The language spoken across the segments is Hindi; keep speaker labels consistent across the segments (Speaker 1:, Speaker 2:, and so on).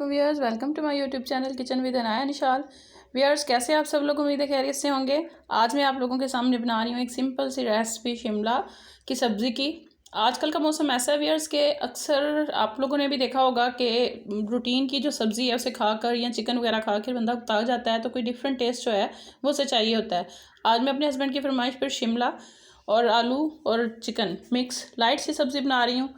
Speaker 1: वालेकुम viewers, welcome to my YouTube channel kitchen with Anaya Nishal. Viewers, कैसे आप सब लोग? उम्मीद है खैरियत से होंगे। आज मैं आप लोगों के सामने बना रही हूँ एक सिंपल सी रेसिपी शिमला की सब्ज़ी की। आजकल का मौसम ऐसा है व्यूअर्स के अक्सर आप लोगों ने भी देखा होगा कि रूटीन की जो सब्ज़ी है उसे खाकर या चिकन वगैरह खा कर बंदा उकता जाता है, तो कोई डिफरेंट टेस्ट जो है वो उसे चाहिए होता है। आज मैं अपने हस्बैंड की फरमाइश पर शिमला और आलू और चिकन मिक्स लाइट सी सब्ज़ी बना रही हूँ।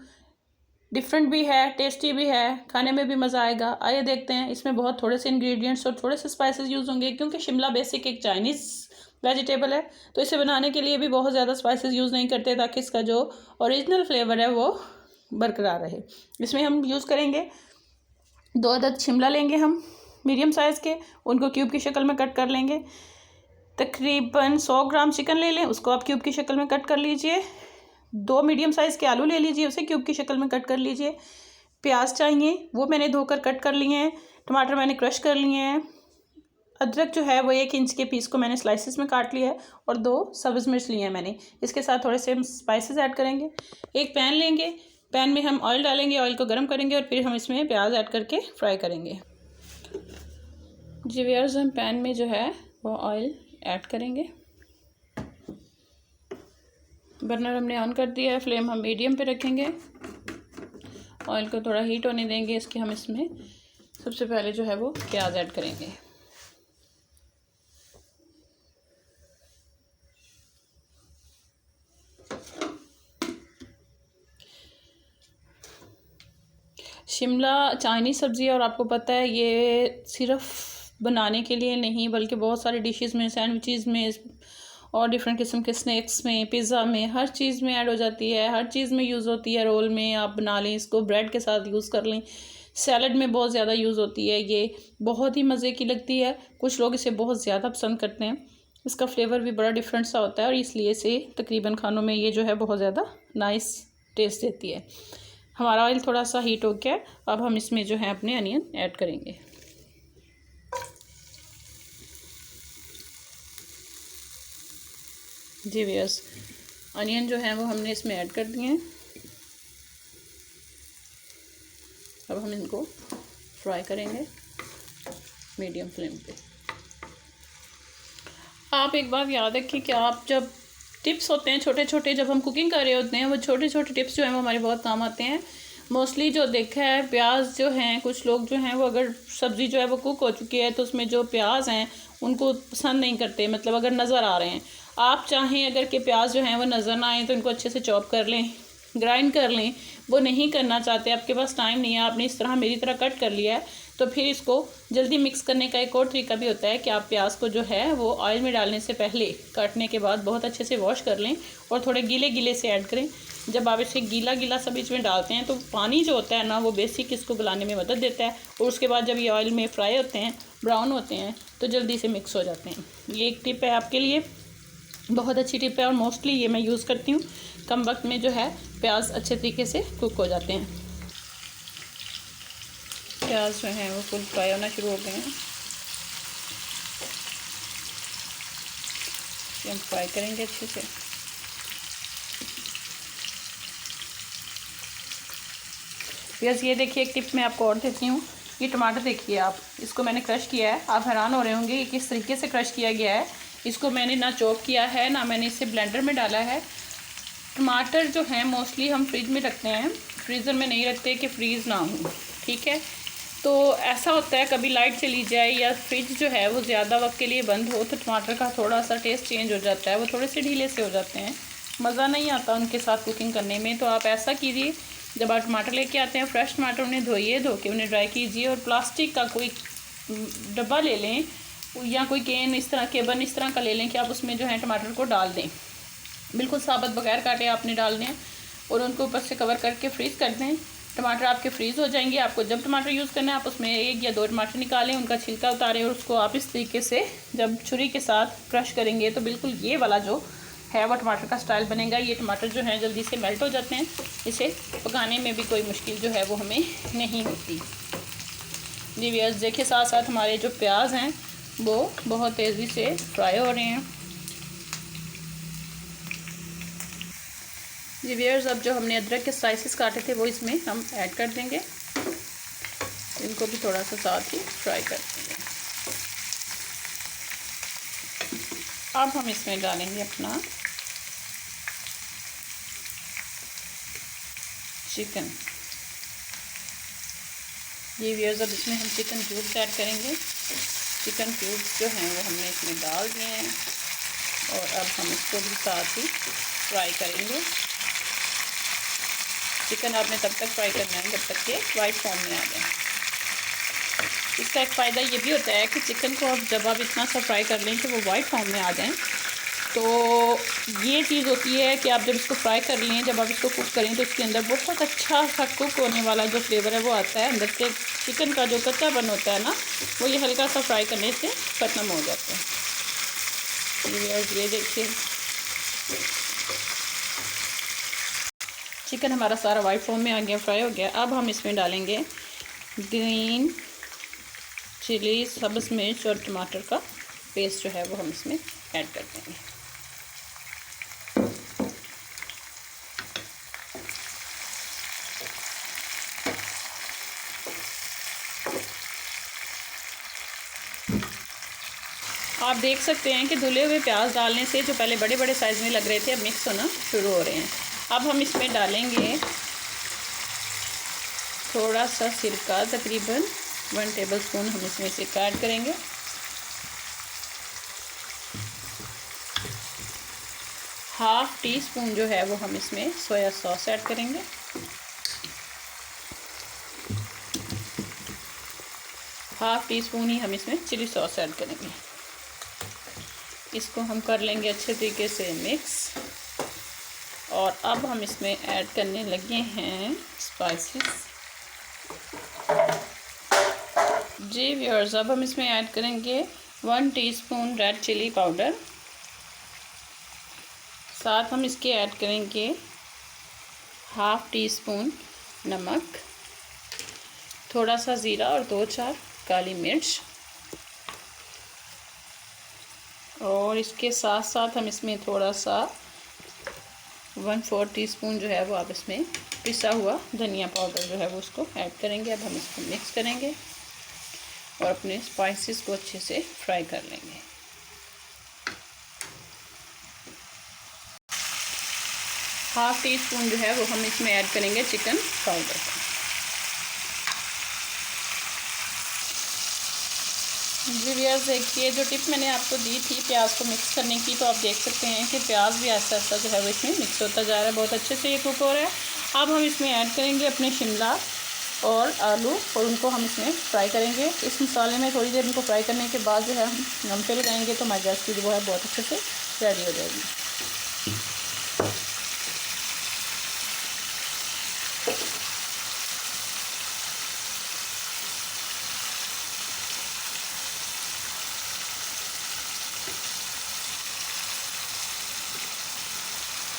Speaker 1: डिफरेंट भी है, टेस्टी भी है, खाने में भी मज़ा आएगा। आइए देखते हैं। इसमें बहुत थोड़े से इंग्रेडिएंट्स और थोड़े से स्पाइसेस यूज़ होंगे, क्योंकि शिमला बेसिक एक चाइनीज़ वेजिटेबल है, तो इसे बनाने के लिए भी बहुत ज़्यादा स्पाइसेस यूज़ नहीं करते, ताकि इसका जो ओरिजिनल फ्लेवर है वो बरकरार रहे। इसमें हम यूज़ करेंगे 2 अदद शिमला लेंगे हम मीडियम साइज़ के, उनको क्यूब की शक्ल में कट कर लेंगे। तकरीबन 100 ग्राम चिकन ले लें, उसको आप क्यूब की शक्ल में कट कर लीजिए। 2 मीडियम साइज़ के आलू ले लीजिए, उसे क्यूब की शक्ल में कट कर लीजिए। प्याज चाहिए, वो मैंने धोकर कट कर लिए हैं। टमाटर मैंने क्रश कर लिए हैं। अदरक जो है वो 1 इंच के पीस को मैंने स्लाइसिस में काट लिया है, और 2 सब्ज़ मिर्च लिए हैं मैंने। इसके साथ थोड़े से हम स्पाइसेस ऐड करेंगे। एक पैन लेंगे, पैन में हम ऑयल डालेंगे, ऑयल को गर्म करेंगे और फिर हम इसमें प्याज ऐड करके फ्राई करेंगे। जी व्यूअर्स, हम पैन में जो है वो ऑयल ऐड करेंगे। बर्नर हमने ऑन कर दिया है, फ्लेम हम मीडियम पे रखेंगे। ऑयल को थोड़ा हीट होने देंगे। इसके हम इसमें सबसे पहले जो है वो प्याज ऐड करेंगे। शिमला चाइनीज़ सब्ज़ी है, और आपको पता है ये सिर्फ बनाने के लिए नहीं बल्कि बहुत सारी डिशेस में, सैंडविचेस में और डिफरेंट किस्म के स्नैक्स में, पिज़्ज़ा में, हर चीज़ में ऐड हो जाती है, हर चीज़ में यूज़ होती है। रोल में आप बना लें, इसको ब्रेड के साथ यूज़ कर लें, सैलड में बहुत ज़्यादा यूज़ होती है। ये बहुत ही मज़े की लगती है, कुछ लोग इसे बहुत ज़्यादा पसंद करते हैं। इसका फ्लेवर भी बड़ा डिफरेंट सा होता है, और इसलिए से तकरीबन खानों में ये जो है बहुत ज़्यादा नाइस टेस्ट देती है। हमारा ऑयल थोड़ा सा हीट हो गया, अब हम इसमें जो है अपने अनियन ऐड करेंगे। जी व्यूअर्स, अनियन जो है वो हमने इसमें ऐड कर दिए हैं। अब हम इनको फ्राई करेंगे मीडियम फ्लेम पे। आप एक बात याद रखिए कि आप जब टिप्स होते हैं छोटे छोटे, जब हम कुकिंग कर रहे होते हैं, वो छोटे छोटे टिप्स जो हैं वो हमारे बहुत काम आते हैं। मोस्टली जो देखा है, प्याज जो हैं, कुछ लोग जो हैं वो अगर सब्ज़ी जो है वो कुक हो चुकी है तो उसमें जो प्याज हैं उनको पसंद नहीं करते, मतलब अगर नज़र आ रहे हैं। आप चाहें अगर कि प्याज जो हैं वो नज़र ना आए तो इनको अच्छे से चॉप कर लें, ग्राइंड कर लें। वो नहीं करना चाहते, आपके पास टाइम नहीं है, आपने इस तरह मेरी तरह कट कर लिया है, तो फिर इसको जल्दी मिक्स करने का एक और तरीका भी होता है कि आप प्याज को जो है वो ऑयल में डालने से पहले, काटने के बाद बहुत अच्छे से वॉश कर लें और थोड़े गीले गीले से ऐड करें। जब आप इसे गीला गीला सब इसमें डालते हैं तो पानी जो होता है ना, वो बेसिक इसको गलाने में मदद देता है, और उसके बाद जब ये ऑयल में फ्राई होते हैं, ब्राउन होते हैं, तो जल्दी से मिक्स हो जाते हैं। ये एक टिप है आपके लिए, बहुत अच्छी टिप है, और मोस्टली ये मैं यूज़ करती हूँ। कम वक्त में जो है प्याज अच्छे तरीके से कुक हो जाते हैं। प्याज जो हैं वो फुल फ्राई होना शुरू हो गए हैं। हम फ्राई करेंगे अच्छे से। प्याज, ये देखिए एक टिप मैं आपको और देती हूँ। ये टमाटर देखिए आप, इसको मैंने क्रश किया है। आप हैरान हो रहे होंगे ये किस तरीके से क्रश किया गया है। इसको मैंने ना चॉप किया है, ना मैंने इसे ब्लेंडर में डाला है। टमाटर जो हैं मोस्टली हम फ्रिज में रखते हैं, फ्रीज़र में नहीं रखते कि फ्रीज़ ना हो, ठीक है। तो ऐसा होता है कभी लाइट चली जाए या फ्रिज जो है वो ज़्यादा वक्त के लिए बंद हो, तो टमाटर का थोड़ा सा टेस्ट चेंज हो जाता है, वो थोड़े से ढीले से हो जाते हैं, मज़ा नहीं आता उनके साथ कुकिंग करने में। तो आप ऐसा कीजिए, जब आप टमाटर लेके आते हैं, फ्रेश टमाटर उन्हें धोइए, धो के उन्हें ड्राई कीजिए, और प्लास्टिक का कोई डब्बा ले लें या कोई कैन इस तरह केबन इस तरह का ले लें कि आप उसमें जो है टमाटर को डाल दें। बिल्कुल साबुत बगैर काटे आपने डालने हैं, और उनको ऊपर से कवर करके फ्रीज़ कर दें। टमाटर आपके फ्रीज़ हो जाएंगे। आपको जब टमाटर यूज़ करना है, आप उसमें 1 या 2 टमाटर निकालें, उनका छिलका उतारें, और उसको आप इस तरीके से जब छुरी के साथ क्रश करेंगे तो बिल्कुल ये वाला जो है वो टमाटर का स्टाइल बनेगा। ये टमाटर जो हैं जल्दी से मेल्ट हो जाते हैं, इसे पकाने में भी कोई मुश्किल जो है वो हमें नहीं होती। जी व्यूअर्स, देखिए साथ साथ हमारे जो प्याज हैं वो बहुत तेज़ी से फ्राई हो रहे हैं। जी व्यूअर्स, अब जो हमने अदरक के स्लाइसेस काटे थे वो इसमें हम ऐड कर देंगे। इनको भी थोड़ा सा साथ ही फ्राई कर देंगे। अब हम इसमें डालेंगे अपना चिकन। ये व्यूअर्स, अब इसमें हम चिकन क्यूब्स ऐड करेंगे। चिकन क्यूब्स जो हैं वो हमने इसमें डाल दिए हैं और अब हम इसको भी साथ ही फ्राई करेंगे। चिकन आपने तब तक फ्राई करना है जब तक ये वाइट फॉर्म में आ जाए। इसका एक फ़ायदा ये भी होता है कि चिकन को अब जब आप इतना सा फ्राई कर लें कि वो वाइट फॉर्म में आ जाएं, तो ये चीज़ होती है कि आप जब इसको फ्राई कर लें, जब आप इसको कुक करें तो इसके अंदर बहुत अच्छा सा कुक होने वाला जो फ्लेवर है वो आता है अंदर से। चिकन का जो कच्चापन होता है ना, वो ये हल्का सा फ्राई करने से ख़त्म हो जाता है। ये देखिए, चिकन हमारा सारा वाइट फॉर्म में आ गया, फ्राई हो गया। अब हम इसमें डालेंगे ग्रीन चिली, सब्ज़ मिर्च और टमाटर का पेस्ट जो है वो हम इसमें ऐड कर देंगे। आप देख सकते हैं कि धुले हुए प्याज डालने से जो पहले बड़े बड़े साइज़ में लग रहे थे अब मिक्स होना शुरू हो रहे हैं। अब हम इसमें डालेंगे थोड़ा सा सिरका, तकरीबन 1 टेबलस्पून हम इसमें सिरका ऐड करेंगे। हाफ़ टी स्पून जो है वो हम इसमें सोया सॉस ऐड करेंगे। हाफ़ टी स्पून ही हम इसमें चिली सॉस ऐड करेंगे। इसको हम कर लेंगे अच्छे तरीके से मिक्स। और अब हम इसमें ऐड करने लगे हैं स्पाइसेस। जी व्यूअर्स, अब हम इसमें ऐड करेंगे 1 टीस्पून रेड चिली पाउडर। साथ हम इसके ऐड करेंगे हाफ़ टी स्पून नमक, थोड़ा सा ज़ीरा और 2-4 काली मिर्च। और इसके साथ साथ हम इसमें थोड़ा सा 1/4 टीस्पून जो है वो आप इसमें पिसा हुआ धनिया पाउडर जो है वो उसको ऐड करेंगे। अब हम इसको मिक्स करेंगे और अपने स्पाइसेस को अच्छे से फ्राई कर लेंगे। हाफ़ टी स्पून जो है वो हम इसमें ऐड करेंगे चिकन पाउडर। जी व्यूअर्स, देखिए जो टिप मैंने आपको दी थी प्याज को मिक्स करने की, तो आप देख सकते हैं कि प्याज भी ऐसा ऐसा जो है वो इसमें मिक्स होता जा रहा है। बहुत अच्छे से ये कुक हो रहा है। अब हम इसमें ऐड करेंगे अपने शिमला और आलू और उनको हम इसमें फ्राई करेंगे। इस मसाले में थोड़ी देर इनको फ्राई करने के बाद जो है हम नम पे लगाएंगे तो हमारी रेसिपी जो है बहुत अच्छे से रेडी हो जाएगी।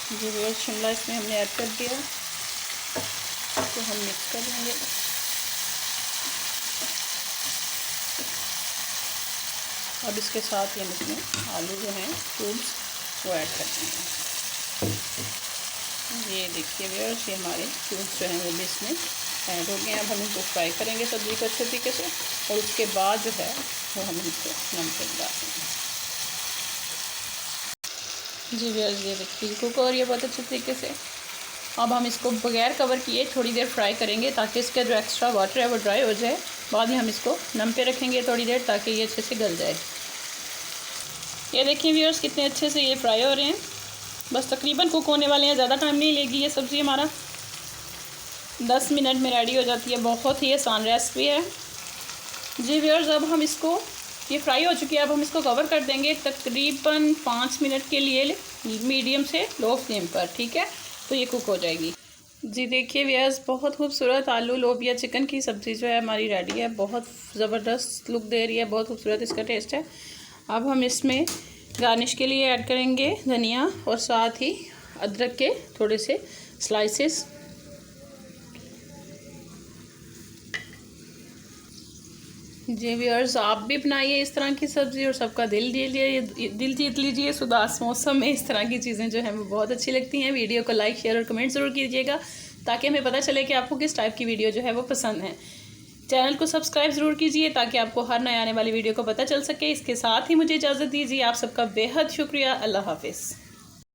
Speaker 1: जी व्यूअर्स, शिमला इसमें हमने ऐड कर दिया, तो हम मिक्स कर लेंगे। अब इसके साथ ही हम इसमें आलू जो हैं क्यूब्स वो ऐड कर देंगे। ये देखिए व्यूअर्स, ये हमारे क्यूब्स जो हैं वो भी इसमें ऐड हो गए हैं। अब हम इनको फ्राई करेंगे सब्ज़ी को अच्छे तरीके से और उसके बाद जो है वो हम इसको नम पे डाल देंगे। जी व्यूअर्स, ये देखिए कुक हो रही है बहुत अच्छे तरीके से। अब हम इसको बगैर कवर किए थोड़ी देर फ्राई करेंगे ताकि इसका जो एक्स्ट्रा वाटर है वो ड्राई हो जाए। बाद में हम इसको नम पे रखेंगे थोड़ी देर ताकि ये अच्छे से गल जाए। ये देखिए व्यूअर्स, कितने अच्छे से ये फ्राई हो रहे हैं। बस तकरीबन कुक होने वाले हैं, ज़्यादा टाइम नहीं लेगी ये सब्ज़ी। हमारा 10 मिनट में रेडी हो जाती है। बहुत ही आसान रेसिपी है। जी व्यूअर्स, अब हम इसको, ये फ्राई हो चुकी है, अब हम इसको कवर कर देंगे तकरीबन 5 मिनट के लिए मीडियम से लो फ्लेम पर। ठीक है, तो ये कुक हो जाएगी। जी देखिए व्यूअर्स, बहुत खूबसूरत आलू लोबिया चिकन की सब्ज़ी जो है हमारी रेडी है। बहुत ज़बरदस्त लुक दे रही है, बहुत खूबसूरत इसका टेस्ट है। अब हम इसमें गार्निश के लिए ऐड करेंगे धनिया और साथ ही अदरक के थोड़े से स्लाइसेस। जी व्यूअर्स, आप भी बनाइए इस तरह की सब्ज़ी और सबका दिल जीत लीजिए। उदास मौसम में इस तरह की चीज़ें जो हैं वो बहुत अच्छी लगती हैं। वीडियो को लाइक शेयर और कमेंट ज़रूर कीजिएगा ताकि हमें पता चले कि आपको किस टाइप की वीडियो जो है वो पसंद है। चैनल को सब्सक्राइब ज़रूर कीजिए ताकि आपको हर नए आने वाली वीडियो को पता चल सके। इसके साथ ही मुझे इजाज़त दीजिए। आप सबका बेहद शुक्रिया। अल्लाह हाफिज़।